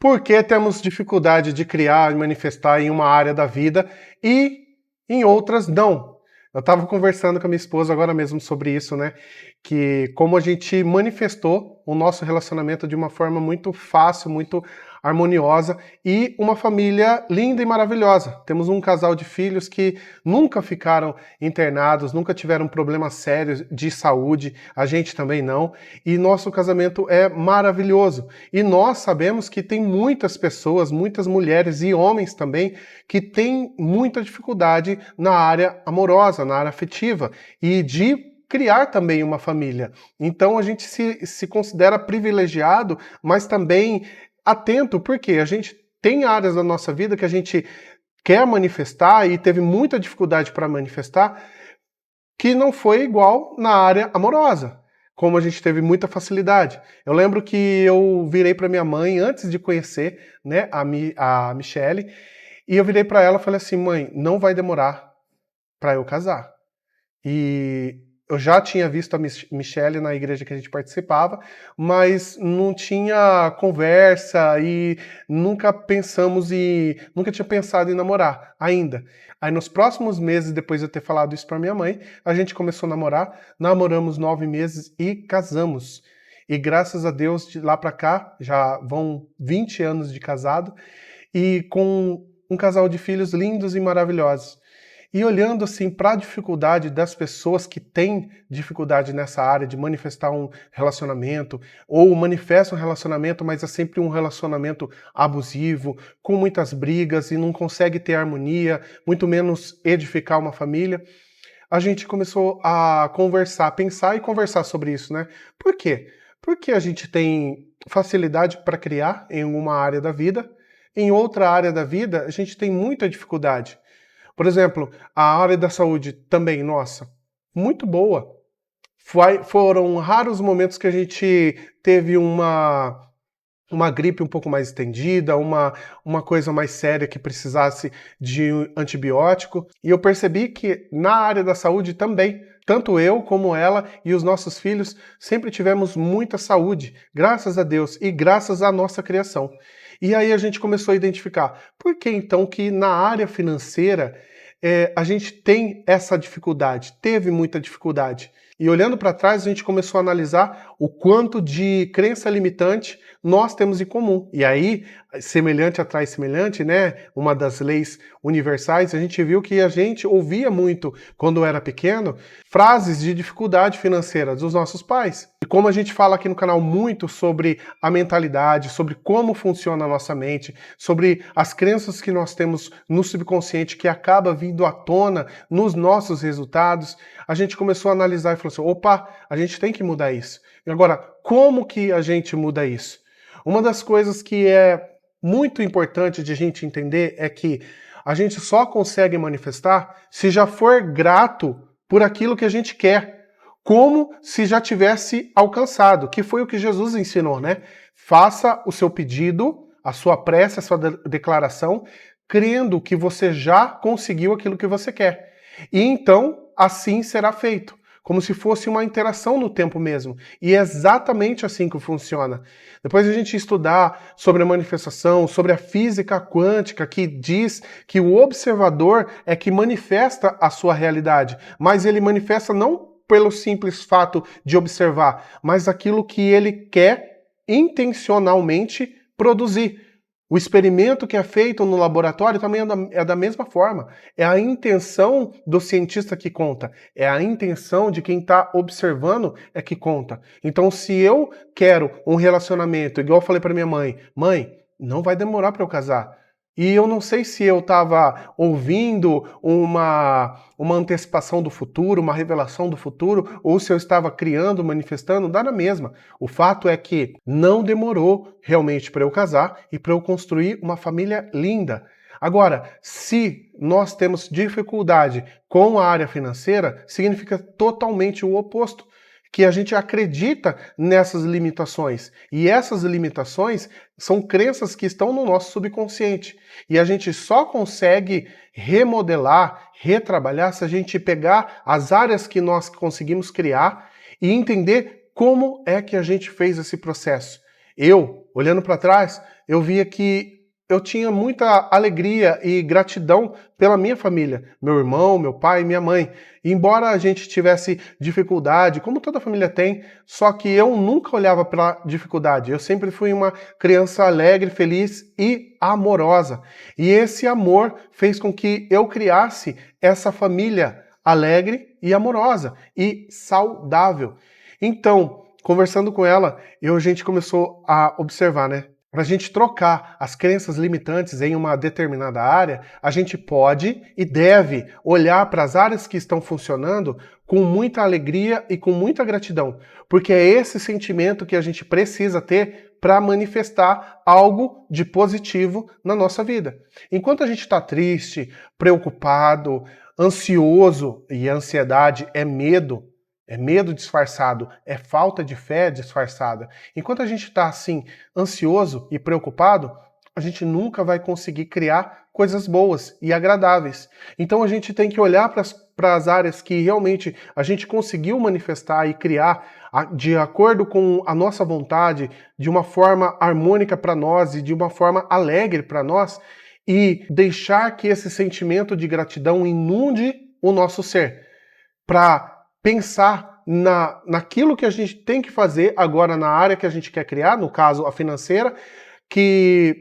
Por que temos dificuldade de criar e manifestar em uma área da vida e em outras não? Eu estava conversando com a minha esposa agora mesmo sobre isso, né? Que como a gente manifestou o nosso relacionamento de uma forma muito fácil, muito harmoniosa e uma família linda e maravilhosa. Temos um casal de filhos que nunca ficaram internados, nunca tiveram problemas sérios de saúde, a gente também não, e nosso casamento é maravilhoso. E nós sabemos que tem muitas pessoas, muitas mulheres e homens também, que têm muita dificuldade na área amorosa, na área afetiva, e de criar também uma família. Então a gente se considera privilegiado, mas também atento, porque a gente tem áreas da nossa vida que a gente quer manifestar e teve muita dificuldade para manifestar, que não foi igual na área amorosa, como a gente teve muita facilidade. Eu lembro que eu virei para minha mãe antes de conhecer, né, a Michele, e eu virei para ela e falei assim: mãe, não vai demorar para eu casar. E eu já tinha visto a Michele na igreja que a gente participava, mas não tinha conversa e nunca tinha pensado em namorar ainda. Aí nos próximos meses, depois de eu ter falado isso para minha mãe, a gente começou a namorar, namoramos 9 meses e casamos. E graças a Deus, de lá para cá, já vão 20 anos de casado, e com um casal de filhos lindos e maravilhosos. E olhando assim para a dificuldade das pessoas que têm dificuldade nessa área de manifestar um relacionamento, ou manifestam um relacionamento, mas é sempre um relacionamento abusivo, com muitas brigas e não consegue ter harmonia, muito menos edificar uma família, a gente começou a conversar, pensar e conversar sobre isso, né? Por quê? Porque a gente tem facilidade para criar em uma área da vida, em outra área da vida a gente tem muita dificuldade. Por exemplo, a área da saúde também, nossa, muito boa. Foram raros momentos que a gente teve uma gripe um pouco mais estendida, uma coisa mais séria que precisasse de um antibiótico. E eu percebi que na área da saúde também, tanto eu como ela e os nossos filhos sempre tivemos muita saúde, graças a Deus e graças à nossa criação. E aí a gente começou a identificar por que então que na área financeira a gente tem essa dificuldade, teve muita dificuldade. E olhando para trás, a gente começou a analisar o quanto de crença limitante nós temos em comum. E aí, semelhante atrai semelhante, né? Uma das leis universais, a gente viu que a gente ouvia muito, quando era pequeno, frases de dificuldade financeira dos nossos pais. E como a gente fala aqui no canal muito sobre a mentalidade, sobre como funciona a nossa mente, sobre as crenças que nós temos no subconsciente que acaba vindo à tona nos nossos resultados, a gente começou a analisar e falou assim, opa, a gente tem que mudar isso. E agora, como que a gente muda isso? Uma das coisas que é muito importante de a gente entender é que a gente só consegue manifestar se já for grato por aquilo que a gente quer, como se já tivesse alcançado, que foi o que Jesus ensinou, né? Faça o seu pedido, a sua prece, a sua declaração, crendo que você já conseguiu aquilo que você quer. E então, assim será feito. Como se fosse uma interação no tempo mesmo. E é exatamente assim que funciona. Depois a gente estudar sobre a manifestação, sobre a física quântica, que diz que o observador é que manifesta a sua realidade, mas ele manifesta não pelo simples fato de observar, mas aquilo que ele quer intencionalmente produzir. O experimento que é feito no laboratório também é da mesma forma. É a intenção do cientista que conta. É a intenção de quem está observando é que conta. Então, se eu quero um relacionamento, igual eu falei para minha mãe, mãe, não vai demorar para eu casar. E eu não sei se eu estava ouvindo uma antecipação do futuro, uma revelação do futuro, ou se eu estava criando, manifestando, dá na mesma. O fato é que não demorou realmente para eu casar e para eu construir uma família linda. Agora, se nós temos dificuldade com a área financeira, significa totalmente o oposto. Que a gente acredita nessas limitações. E essas limitações são crenças que estão no nosso subconsciente. E a gente só consegue remodelar, retrabalhar, se a gente pegar as áreas que nós conseguimos criar e entender como é que a gente fez esse processo. Olhando para trás, eu via que eu tinha muita alegria e gratidão pela minha família, meu irmão, meu pai e minha mãe. E embora a gente tivesse dificuldade, como toda família tem, só que eu nunca olhava para a dificuldade. Eu sempre fui uma criança alegre, feliz e amorosa. E esse amor fez com que eu criasse essa família alegre e amorosa e saudável. Então, conversando com ela, a gente começou a observar, né? Para a gente trocar as crenças limitantes em uma determinada área, a gente pode e deve olhar para as áreas que estão funcionando com muita alegria e com muita gratidão, porque é esse sentimento que a gente precisa ter para manifestar algo de positivo na nossa vida. Enquanto a gente está triste, preocupado, ansioso, e a ansiedade é medo disfarçado, é falta de fé disfarçada. Enquanto a gente está assim, ansioso e preocupado, a gente nunca vai conseguir criar coisas boas e agradáveis. Então a gente tem que olhar para as áreas que realmente a gente conseguiu manifestar e criar de acordo com a nossa vontade, de uma forma harmônica para nós e de uma forma alegre para nós, e deixar que esse sentimento de gratidão inunde o nosso ser, para pensar naquilo que a gente tem que fazer agora na área que a gente quer criar, no caso a financeira, que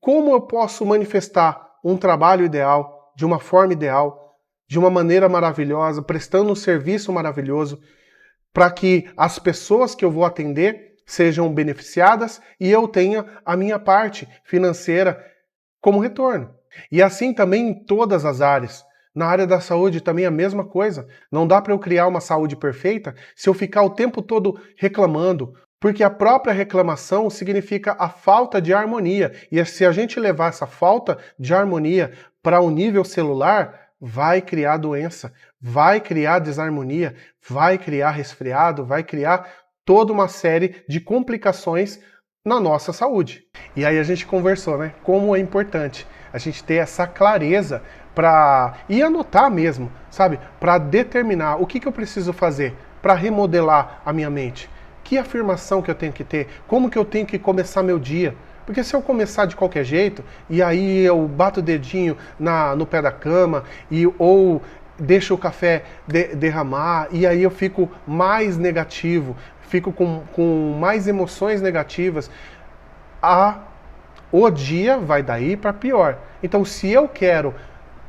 como eu posso manifestar um trabalho ideal, de uma forma ideal, de uma maneira maravilhosa, prestando um serviço maravilhoso, para que as pessoas que eu vou atender sejam beneficiadas e eu tenha a minha parte financeira como retorno. E assim também em todas as áreas. Na área da saúde também a mesma coisa. Não dá para eu criar uma saúde perfeita se eu ficar o tempo todo reclamando, porque a própria reclamação significa a falta de harmonia. E se a gente levar essa falta de harmonia para um nível celular, vai criar doença, vai criar desarmonia, vai criar resfriado, vai criar toda uma série de complicações na nossa saúde. E aí a gente conversou, né? Como é importante a gente ter essa clareza e anotar mesmo, sabe? Para determinar o que eu preciso fazer para remodelar a minha mente. Que afirmação que eu tenho que ter? Como que eu tenho que começar meu dia? Porque se eu começar de qualquer jeito, e aí eu bato o dedinho no pé da cama, ou deixo o café derramar, e aí eu fico mais negativo, fico com mais emoções negativas, o dia vai daí para pior. Então, se eu quero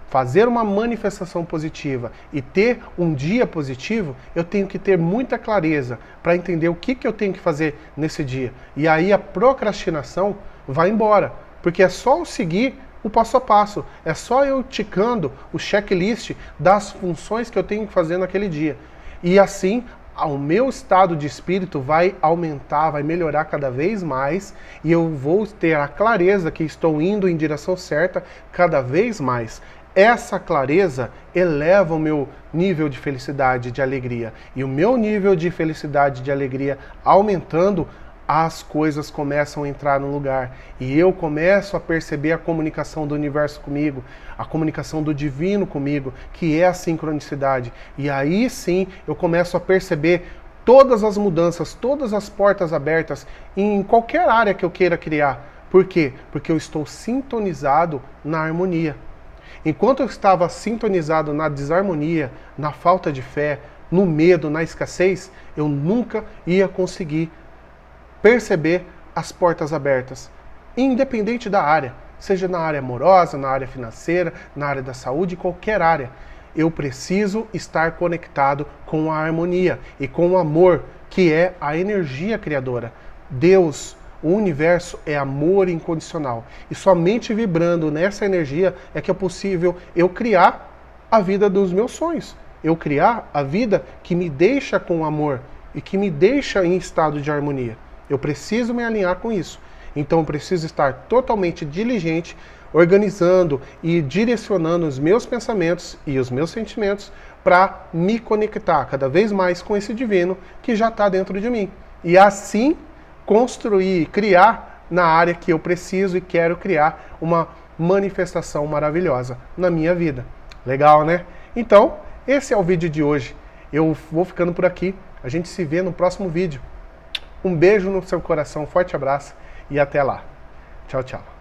fazer uma manifestação positiva e ter um dia positivo, eu tenho que ter muita clareza para entender o que eu tenho que fazer nesse dia. E aí a procrastinação vai embora, porque é só eu seguir o passo a passo, é só eu ticando o checklist das funções que eu tenho que fazer naquele dia. E assim, o meu estado de espírito vai aumentar, vai melhorar cada vez mais e eu vou ter a clareza que estou indo em direção certa cada vez mais. Essa clareza eleva o meu nível de felicidade, de alegria. E o meu nível de felicidade, de alegria aumentando, as coisas começam a entrar no lugar. E eu começo a perceber a comunicação do universo comigo, a comunicação do divino comigo, que é a sincronicidade. E aí sim eu começo a perceber todas as mudanças, todas as portas abertas em qualquer área que eu queira criar. Por quê? Porque eu estou sintonizado na harmonia. Enquanto eu estava sintonizado na desarmonia, na falta de fé, no medo, na escassez, eu nunca ia conseguir perceber as portas abertas, independente da área, seja na área amorosa, na área financeira, na área da saúde, qualquer área. Eu preciso estar conectado com a harmonia e com o amor, que é a energia criadora. Deus, o universo é amor incondicional. E somente vibrando nessa energia é que é possível eu criar a vida dos meus sonhos. Eu criar a vida que me deixa com amor e que me deixa em estado de harmonia. Eu preciso me alinhar com isso. Então eu preciso estar totalmente diligente, organizando e direcionando os meus pensamentos e os meus sentimentos para me conectar cada vez mais com esse divino que já está dentro de mim. E assim construir, criar na área que eu preciso e quero criar uma manifestação maravilhosa na minha vida. Legal, né? Então, esse é o vídeo de hoje. Eu vou ficando por aqui. A gente se vê no próximo vídeo. Um beijo no seu coração, um forte abraço e até lá. Tchau, tchau.